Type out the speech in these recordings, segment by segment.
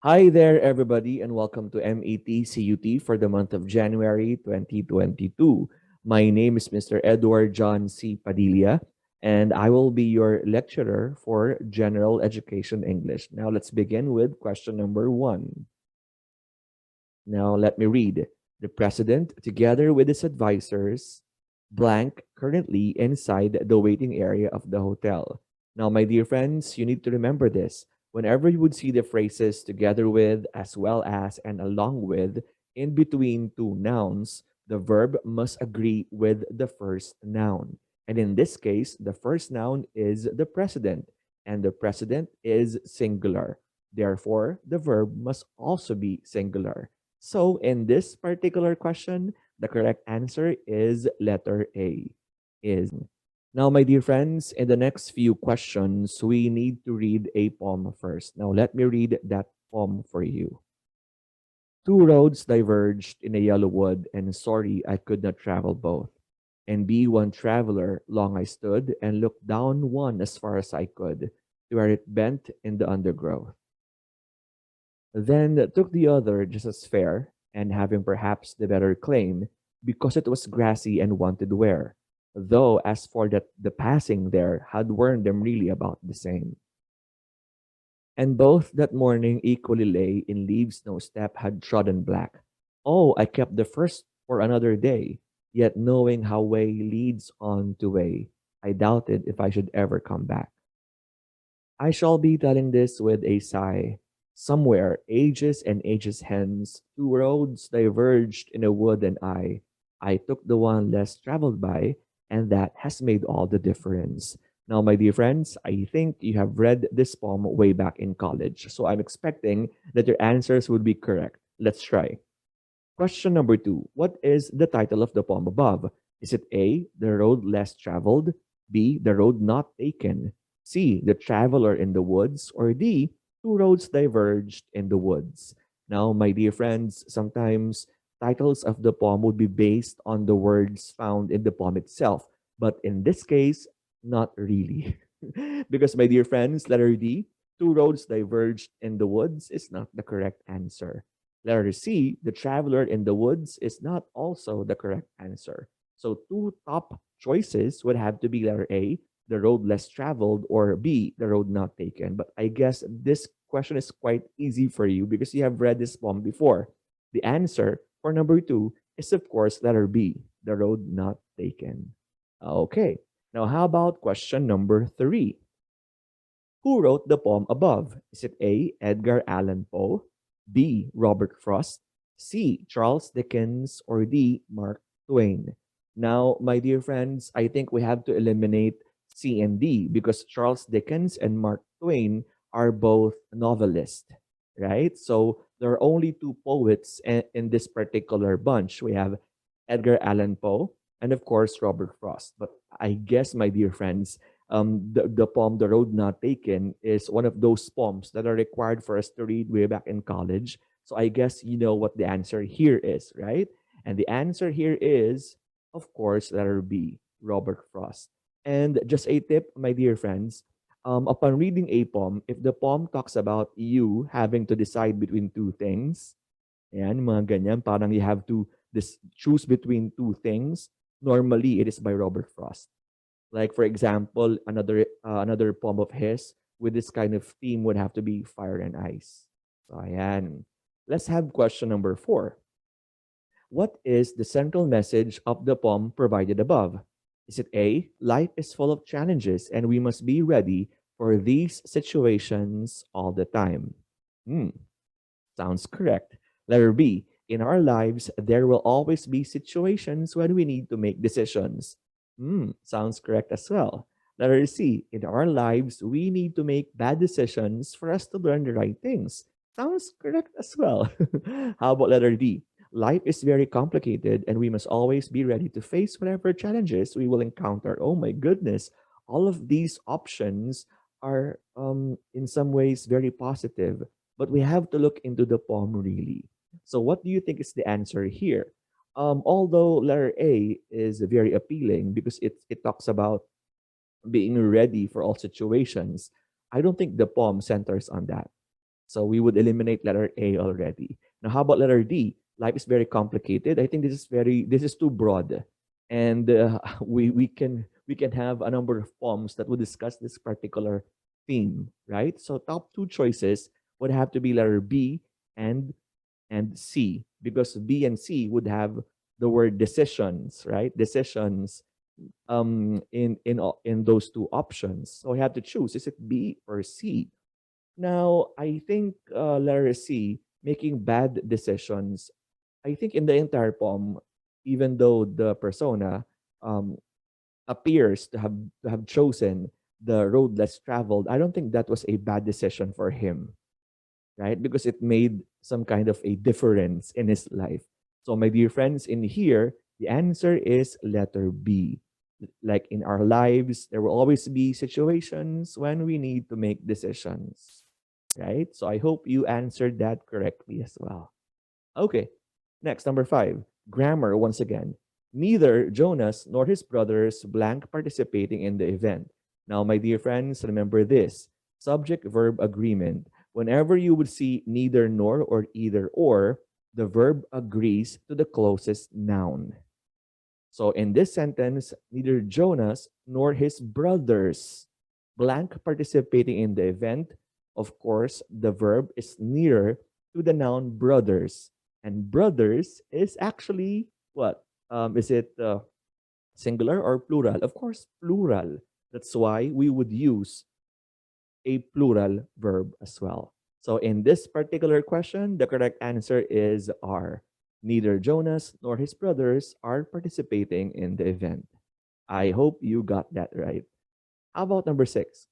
Hi there, everybody, and welcome to MET for the month of January 2022. My name is Mr. Edward John C. Padilla, and I will be your lecturer for General Education English. Now, let's begin with question number one. Now, let me read. The president, together with his advisors, blank currently inside the waiting area of the hotel. Now, my dear friends, you need to remember this. Whenever you would see the phrases together with, as well as, and along with, in between two nouns, the verb must agree with the first noun. And in this case, the first noun is the president, and the president is singular. Therefore, the verb must also be singular. So in this particular question, the correct answer is letter A, is. Now, my dear friends, in the next few questions, we need to read a poem first. Now, let me read that poem for you. Two roads diverged in a yellow wood, and sorry I could not travel both. And be one traveler, long I stood, and looked down one as far as I could, to where it bent in the undergrowth. Then took the other just as fair, and having perhaps the better claim, because it was grassy and wanted wear, though as for that the passing there had worn them really about the same. And both that morning equally lay in leaves no step had trodden black. Oh, I kept the first for another day, yet knowing how way leads on to way, I doubted if I should ever come back. I shall be telling this with a sigh. Somewhere, ages and ages hence, two roads diverged in a wood, and I took the one less traveled by, and that has made all the difference. Now, my dear friends, I think you have read this poem way back in college, so I'm expecting that your answers would be correct. Let's try. Question number two. What is the title of the poem above? Is it A, The Road Less Traveled, B, The Road Not Taken, C, The Traveler in the Woods, or D, Two Roads Diverged in the Woods? Now, my dear friends, sometimes titles of the poem would be based on the words found in the poem itself, but in this case, not really. Because, my dear friends, letter D, Two Roads Diverged in the Woods is not the correct answer. Letter C, the traveler in the woods is not also the correct answer. So two top choices would have to be letter A, the road less traveled, or B, the road not taken. But I guess this question is quite easy for you because you have read this poem before. The answer for number two is, of course, letter B, the road not taken. Okay, now how about question number three? Who wrote the poem above? Is it A, Edgar Allan Poe, B, Robert Frost, C, Charles Dickens, or D, Mark Twain? Now, my dear friends, I think we have to eliminate C and D because Charles Dickens and Mark Twain are both novelists, right? So there are only two poets in this particular bunch. We have Edgar Allan Poe and, of course, Robert Frost. But I guess, my dear friends, the poem The Road Not Taken is one of those poems that are required for us to read way back in college. So I guess you know what the answer here is, right? And the answer here is, of course, letter B, Robert Frost. And just a tip, my dear friends, upon reading a poem, if the poem talks about you having to decide between two things, ayan, mga ganyan, parang you have to choose between two things, normally it is by Robert Frost. Like for example, another poem of his with this kind of theme would have to be Fire and Ice. So ayan. Let's have question number four. What is the central message of the poem provided above? Is it A, life is full of challenges and we must be ready for these situations all the time? Sounds correct. Letter B, in our lives, there will always be situations when we need to make decisions. Sounds correct as well. Letter C, in our lives, we need to make bad decisions for us to learn the right things. Sounds correct as well. How about letter D? Life is very complicated and we must always be ready to face whatever challenges we will encounter. Oh my goodness. All of these options are in some ways very positive, but we have to look into the poem really. So what do you think is the answer here? Although letter A is very appealing because it talks about being ready for all situations, I don't think the poem centers on that. So we would eliminate letter A already. Now, how about letter D? Life is very complicated. I think this is too broad, and we can have a number of poems that would discuss this particular theme, right? So top two choices would have to be letter B and C, because B and C would have the word decisions, right? Decisions in those two options. So I have to choose, is it B or C? Now, I think letter C, making bad decisions. I think in the entire poem, even though the persona um, appears to have chosen the road less traveled, I don't think that was a bad decision for him, right? Because it made some kind of a difference in his life. So, my dear friends, in here, the answer is letter B. Like in our lives, there will always be situations when we need to make decisions, right? So, I hope you answered that correctly as well. Okay, next, number 5. Grammar once again. Neither Jonas nor his brothers blank participating in the event. Now, my dear friends, remember this subject verb agreement. Whenever you would see neither nor or either or, the verb agrees to the closest noun. So in this sentence, neither Jonas nor his brothers blank participating in the event. Of course, the verb is nearer to the noun brothers. And brothers is actually what? Is it singular or plural? Of course, plural. That's why we would use a plural verb as well. So in this particular question, the correct answer is R. Neither Jonas nor his brothers are participating in the event. I hope you got that right. How about number 6?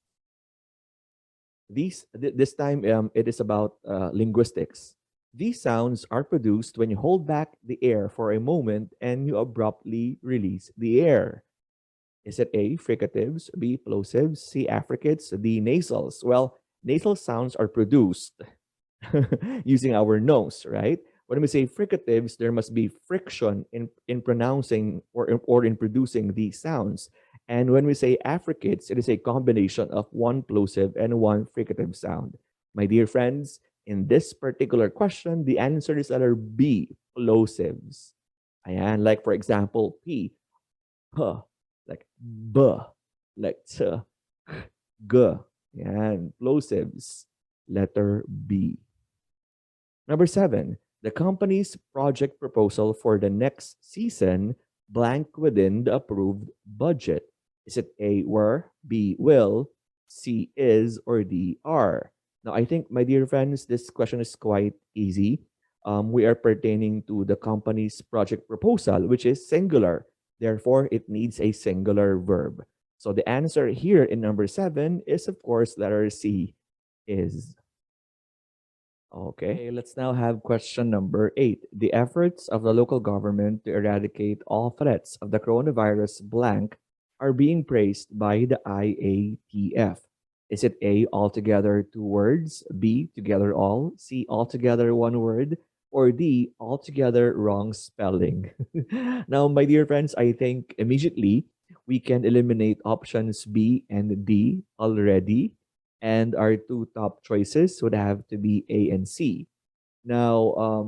This time it is about linguistics. These sounds are produced when you hold back the air for a moment and you abruptly release the air. Is it A, fricatives, B, plosives, C, affricates, D, nasals? Well, nasal sounds are produced using our nose, right? When we say fricatives, there must be friction in pronouncing or in producing these sounds. And when we say affricates, it is a combination of one plosive and one fricative sound. My dear friends, in this particular question, the answer is letter B, plosives. Ayan, like for example, P, H, like B, like T, G. Yan, plosives, letter B. Number 7, the company's project proposal for the next season blank within the approved budget. Is it A, were, B, will, C, is, or D, are? Now, I think, my dear friends, this question is quite easy. We are pertaining to the company's project proposal, which is singular. Therefore, it needs a singular verb. So the answer here in number 7 is, of course, letter C, is. Okay, let's now have question number 8. The efforts of the local government to eradicate all threats of the coronavirus blank are being praised by the IATF. Is it A, altogether two words, B, together all, C, altogether one word, or D, altogether wrong spelling? Now, my dear friends, I think immediately we can eliminate options B and D already, and our two top choices would have to be A and C. Now,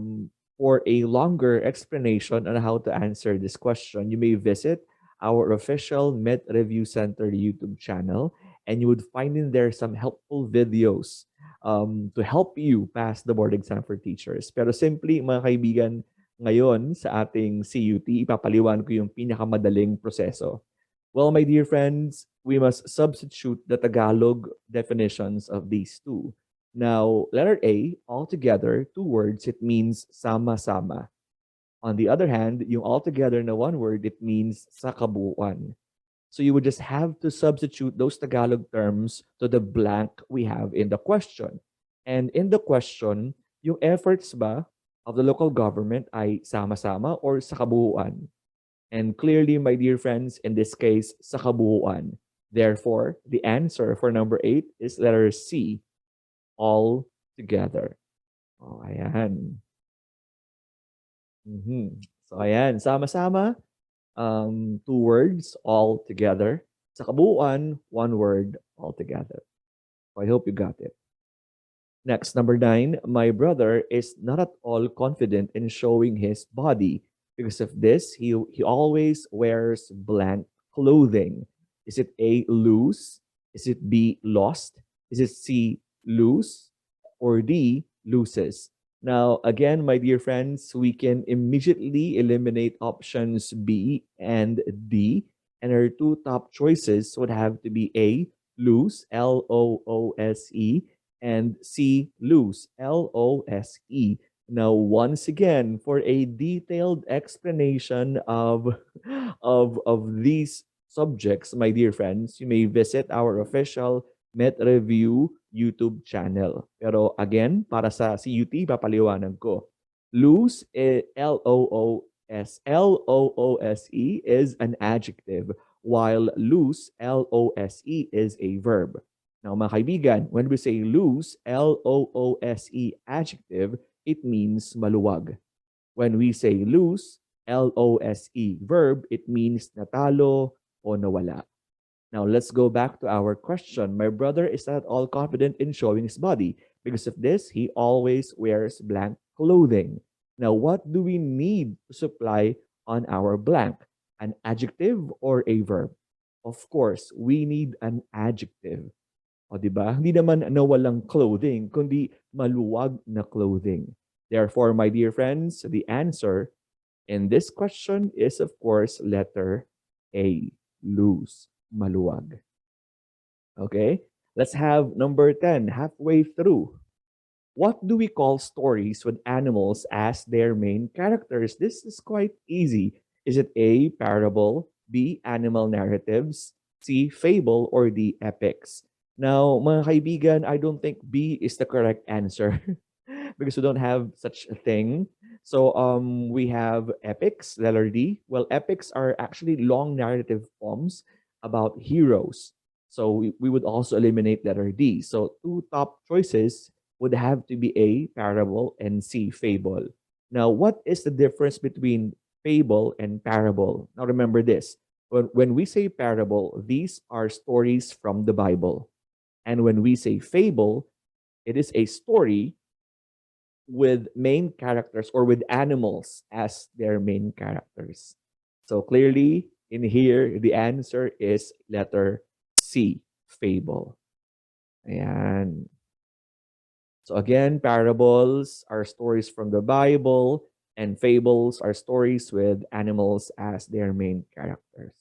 for a longer explanation on how to answer this question, you may visit our official Met Review Center YouTube channel, and you would find in there some helpful videos to help you pass the board exam for teachers. Pero simply, mga kaibigan, ngayon sa ating CUT, ipapaliwan ko yung pinakamadaling proseso. Well, my dear friends, we must substitute the Tagalog definitions of these two. Now, letter A, altogether, two words, it means sama-sama. On the other hand, yung altogether na one word, it means sa kabuuan. So you would just have to substitute those Tagalog terms to the blank we have in the question. And in the question, yung efforts ba of the local government ay sama-sama or sa kabuuan? And clearly, my dear friends, in this case, sa kabuuan. Therefore, the answer for number 8 is letter C, all together. Oh, ayan. So, ayan. Sama-sama, two words, all together. Sa kabuuan, one word, all together. So, I hope you got it. Next, number nine, my brother is not at all confident in showing his body. Because of this, he always wears blank clothing. Is it A, loose? Is it B, lost? Is it C, loose? Or D, loses? Now, again, my dear friends, we can immediately eliminate options B and D. And our two top choices would have to be A, loose, Loose, and C, loose, Lose. Now, once again, for a detailed explanation of these subjects, my dear friends, you may visit our official Met Review YouTube channel. Pero again, para sa CUT, papaliwanag ko. Loose, Loose, is an adjective, while loose, Lose, is a verb. Now, mga kaibigan, when we say loose, Loose, adjective, it means maluwag. When we say lose, Lose, verb, it means natalo o nawala. Now, let's go back to our question. My brother is not at all confident in showing his body. Because of this, he always wears blank clothing. Now, what do we need to supply on our blank? An adjective or a verb? Of course, we need an adjective. O, di ba? Hindi naman na walang clothing, kundi maluwag na clothing. Therefore, my dear friends, the answer in this question is, of course, letter A, loose, maluwag. Okay? Let's have number 10, halfway through. What do we call stories with animals as their main characters? This is quite easy. Is it A, parable, B, animal narratives, C, fable, or D, epics? Now, mga kaibigan, I don't think B is the correct answer because we don't have such a thing. So we have epics, letter D. Well, epics are actually long narrative poems about heroes. So we would also eliminate letter D. So two top choices would have to be A, parable, and C, fable. Now, what is the difference between fable and parable? Now, remember this. When we say parable, these are stories from the Bible. And when we say fable, it is a story with main characters or with animals as their main characters. So clearly, in here, the answer is letter C, fable. Ayan. So again, parables are stories from the Bible, and fables are stories with animals as their main characters.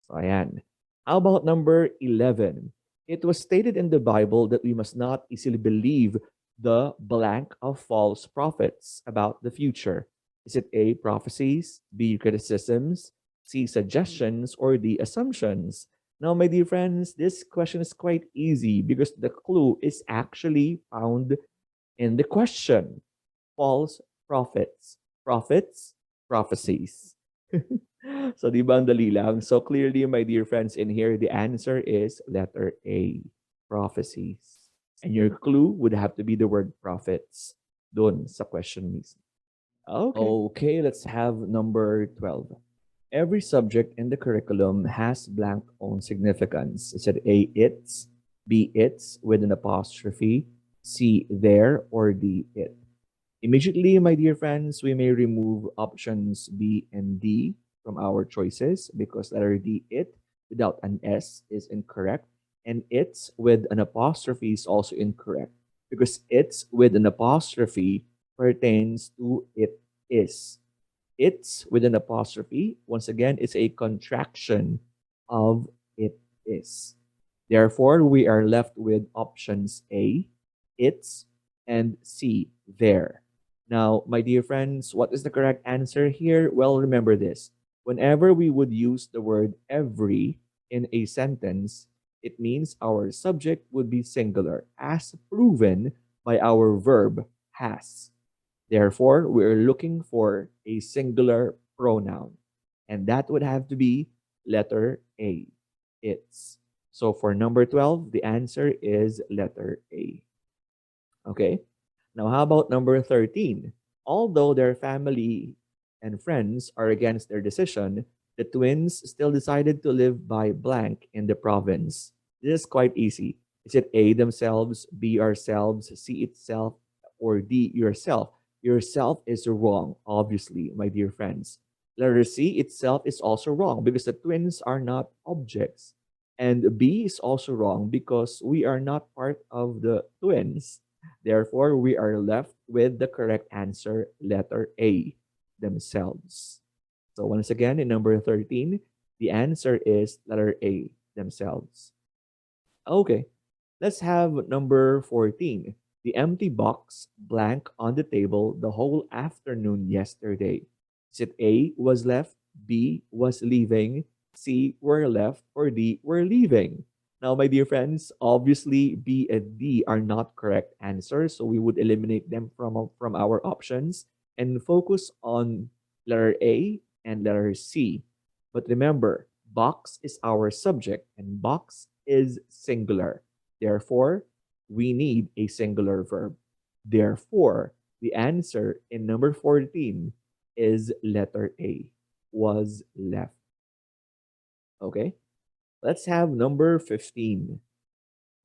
So ayan. How about number 11? It was stated in the Bible that we must not easily believe the blank of false prophets about the future. Is it A, prophecies, B, criticisms, C, suggestions, or D, assumptions? Now, my dear friends, this question is quite easy because the clue is actually found in the question. False prophets. Prophets, prophecies. So, di ba ang dali lang? So, clearly, my dear friends, in here, the answer is letter A, prophecies. And your clue would have to be the word prophets dun sa question mismo. Okay, let's have number 12. Every subject in the curriculum has blank own significance. Is it A, its, B, its with an apostrophe, C, their, or D, it? Immediately, my dear friends, we may remove options B and D from our choices because letter D, it, without an S is incorrect. And it's with an apostrophe is also incorrect because it's with an apostrophe pertains to it is. It's with an apostrophe, once again, is a contraction of it is. Therefore, we are left with options A, it's, and C, there. Now, my dear friends, what is the correct answer here? Well, remember this. Whenever we would use the word every in a sentence, it means our subject would be singular, as proven by our verb has. Therefore, we're looking for a singular pronoun, and that would have to be letter A, it's. So for number 12, the answer is letter A. Okay, now how about number 13? Although their family and friends are against their decision, the twins still decided to live by blank in the province. This is quite easy. Is it A, themselves, B, ourselves, C, itself, or D, yourself? Yourself is wrong, obviously, my dear friends. Letter C, itself, is also wrong because the twins are not objects. And B is also wrong because we are not part of the twins. Therefore, we are left with the correct answer, letter A, themselves. So once again, in number 13, the answer is letter A, themselves. Okay, let's have number 14. The empty box blank on the table the whole afternoon yesterday. Is it A, was left, B, was leaving, C, were left, or D, were leaving? Now, my dear friends, obviously B and D are not correct answers, so we would eliminate them from our options and focus on letter A and letter C. But remember, box is our subject and box is singular. Therefore, we need a singular verb. Therefore, the answer in number 14 is letter A, was left. Okay, let's have number 15.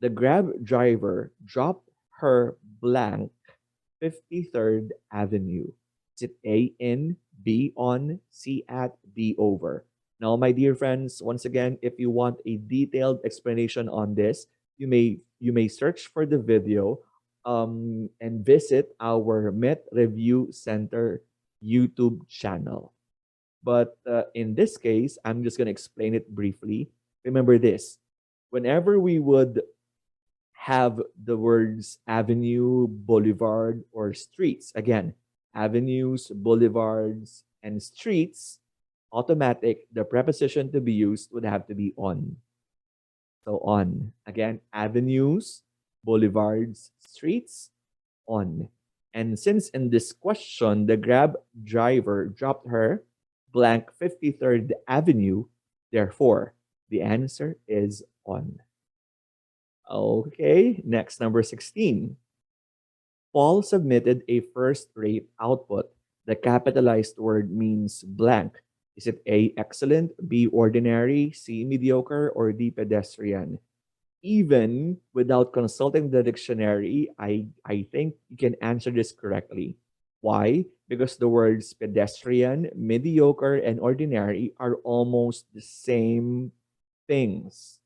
The Grab driver dropped her blank 53rd Avenue. Is it A, in, B, on, C, at, D, over? Now, my dear friends, once again, if you want a detailed explanation on this, you may search for the video and visit our Met Review Center YouTube channel. But in this case, I'm just going to explain it briefly. Remember this: whenever we would have the words avenue, boulevard, or streets. Again, avenues, boulevards, and streets, automatic, the preposition to be used would have to be on. So on. Again, avenues, boulevards, streets, on. And since in this question, the Grab driver dropped her blank 53rd Avenue, therefore, the answer is on. Okay, next, number 16. Paul submitted a first-rate output. The capitalized word means blank. Is it A, excellent, B, ordinary, C, mediocre, or D, pedestrian? Even without consulting the dictionary, I think you can answer this correctly. Why? Because the words pedestrian, mediocre, and ordinary are almost the same things.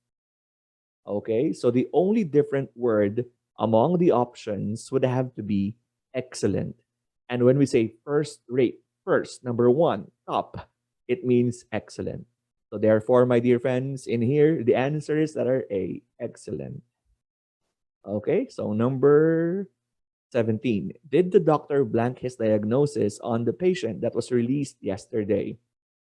Okay, so the only different word among the options would have to be excellent. And when we say first rate, first, number one, top, it means excellent. So therefore, my dear friends, in here, the answer is letter A, excellent. Okay, so number 17. Did the doctor blank his diagnosis on the patient that was released yesterday?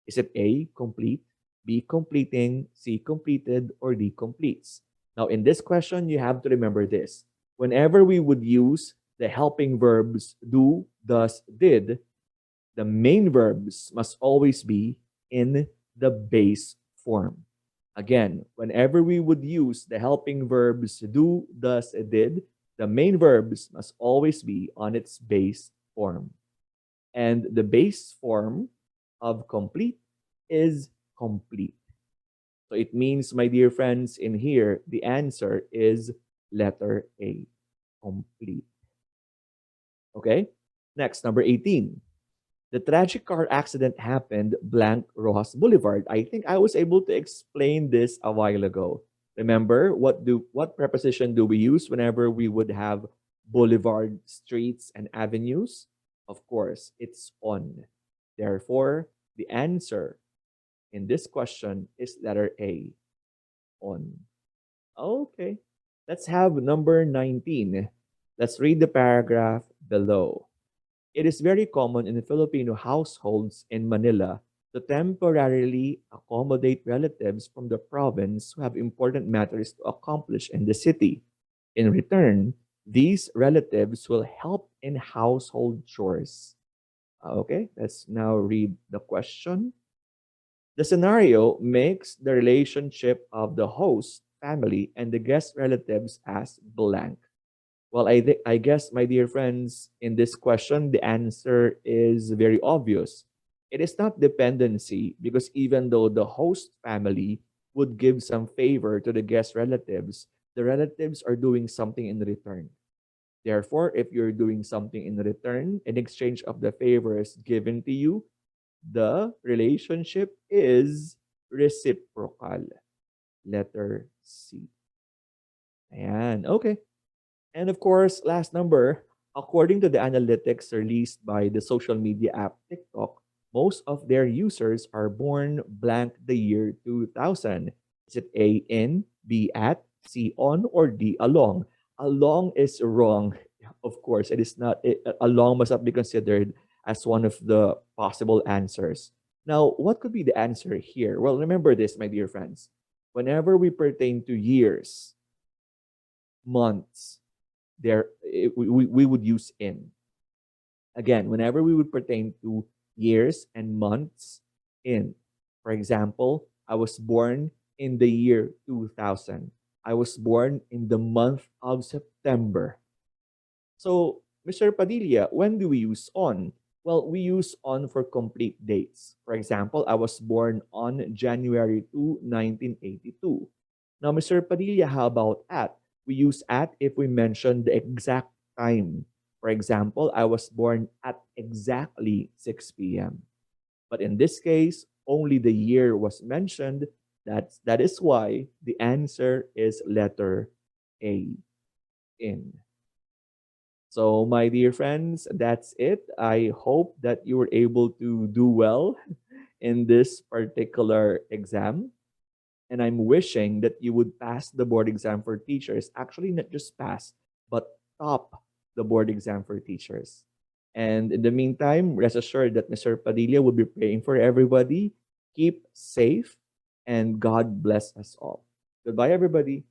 Is it A, complete, B, completing, C, completed, or D, completes? Now, in this question, you have to remember this. Whenever we would use the helping verbs do, does, did, the main verbs must always be in the base form. Again, whenever we would use the helping verbs do, does, did, the main verbs must always be on its base form. And the base form of complete is complete. So it means, my dear friends, in here, the answer is letter A, complete. Okay? Next, number 18. The tragic car accident happened blank Roxas Boulevard. I think I was able to explain this a while ago. Remember, what preposition do we use whenever we would have boulevard, streets, and avenues? Of course, it's on. Therefore, the answer in this question is letter A, on. Okay, let's have number 19. Let's read the paragraph below. It is very common in Filipino households in Manila to temporarily accommodate relatives from the province who have important matters to accomplish in the city. In return, these relatives will help in household chores. Okay, let's now read the question. The scenario makes the relationship of the host family and the guest relatives as blank. Well, I guess, my dear friends, in this question, the answer is very obvious. It is not dependency because even though the host family would give some favor to the guest relatives, The relatives are doing something in return. Therefore, if you're doing something in return in exchange of the favors given to you, the relationship is reciprocal. Letter C. Ayan. Okay. And of course, last number, according to the analytics released by the social media app TikTok, most of their users are born blank the year 2000. Is it A in, B at, C on, or D along? Along is wrong. Of course, it is not. Along must not be considered as one of the possible answers. Now, what could be the answer here? Well, remember this, my dear friends. Whenever we pertain to years, months, we would use in. Again, whenever we would pertain to years and months, in. For example, I was born in the year 2000. I was born in the month of September. So, Mr. Padilla, when do we use on? Well, we use on for complete dates. For example, I was born on January 2, 1982. Now, Mr. Padilla, how about at? We use at if we mention the exact time. For example, I was born at exactly 6 p.m. But in this case, only the year was mentioned. That is why the answer is letter A, in. So, my dear friends, that's it. I hope that you were able to do well in this particular exam. And I'm wishing that you would pass the board exam for teachers. Actually, not just pass, but top the board exam for teachers. And in the meantime, rest assured that Mr. Padilla will be praying for everybody. Keep safe, and God bless us all. Goodbye, everybody.